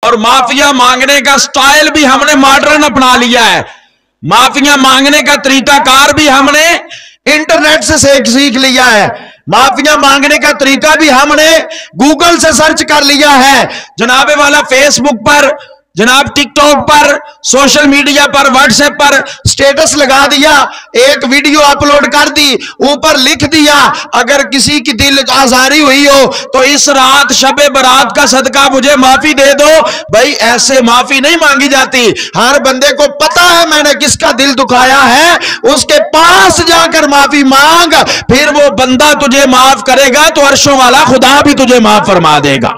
اور معافیا مانگنے کا سٹائل بھی ہم نے ماڈرن اپنا لیا ہے. معافیا مانگنے کا طریقہ کار بھی ہم نے انٹرنیٹ سے سیکھ لیا ہے. معافیا مانگنے کا طریقہ بھی ہم نے گوگل سے سرچ کر لیا ہے. جناب والا فیس بک پر، جناب ٹک ٹاک پر، سوشل میڈیا پر، واٹس ایپ پر سٹیٹس لگا دیا، ایک ویڈیو اپلوڈ کر دی، اوپر لکھ دیا اگر کسی کی دل آزاری ہوئی ہو تو اس رات شب برات کا صدقہ مجھے معافی دے دو. بھائی ایسے معافی نہیں مانگی جاتی. ہر بندے کو پتا ہے میں نے کس کا دل دکھایا ہے، اس کے پاس جا کر معافی مانگ، پھر وہ بندہ تجھے معاف کرے گا تو عرشوں والا خدا بھی تجھے معاف فرما دے گا.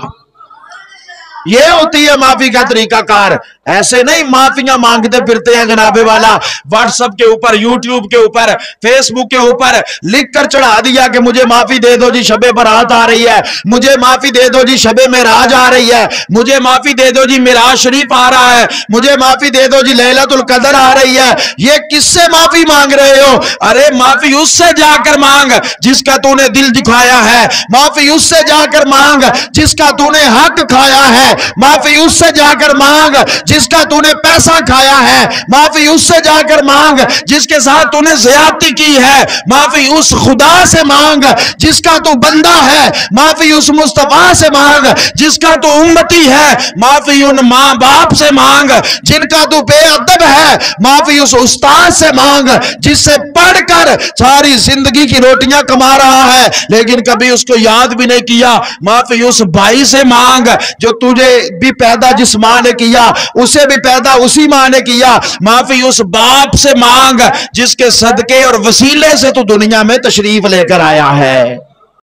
یہ ہوتی ہے معافی کا طریقہ کار. ایسے نہیں معافیاں مانگتے پھرتے ہیں جناب والا. واٹس ایپ کے اوپر، یوٹیوب کے اوپر، فیس بک کے اوپر لکھ کر چڑھا دیا کہ مجھے معافی دے دو جی شب برات آ رہی ہے، مجھے معافی دے دو جی شب معراج آ رہی ہے، مجھے معافی دے دو جی معراج شریف آ رہا ہے، مجھے معافی دے دو جی لیلۃ القدر آ رہی ہے. یہ کس سے معافی مانگ رہے ہو؟ ارے معافی اس سے جا کر مانگ جس کا تو نے دل دکھایا ہے. معافی اس سے جا کر مانگ جس کا تو نے حق کھایا ہے. معافی اس سے جا کر مانگ جس کا تو نے پیسہ کھایا ہے. معافی اس سے جا کر مانگ جس کے ساتھ تو نے زیادتی کی ہے. معافی اس خدا سے مانگ جس کا تو بندہ ہے. معافی اس مصطفیٰ سے مانگ جس کا تو امتی ہے. معافی ان ماں باپ سے مانگ جن کا تو بے ادب ہے. معافی اس استاد سے مانگ جس سے پڑھ کر ساری زندگی کی روٹیاں کما رہا ہے لیکن کبھی اس کو یاد بھی نہیں کیا. معافی اس بھائی سے مانگ جو تجھے بھی پیدا جس ماں نے کیا اسے بھی پیدا اسی ماں نے کیا. معافی اس باپ سے مانگ جس کے صدقے اور وسیلے سے تو دنیا میں تشریف لے کر آیا ہے.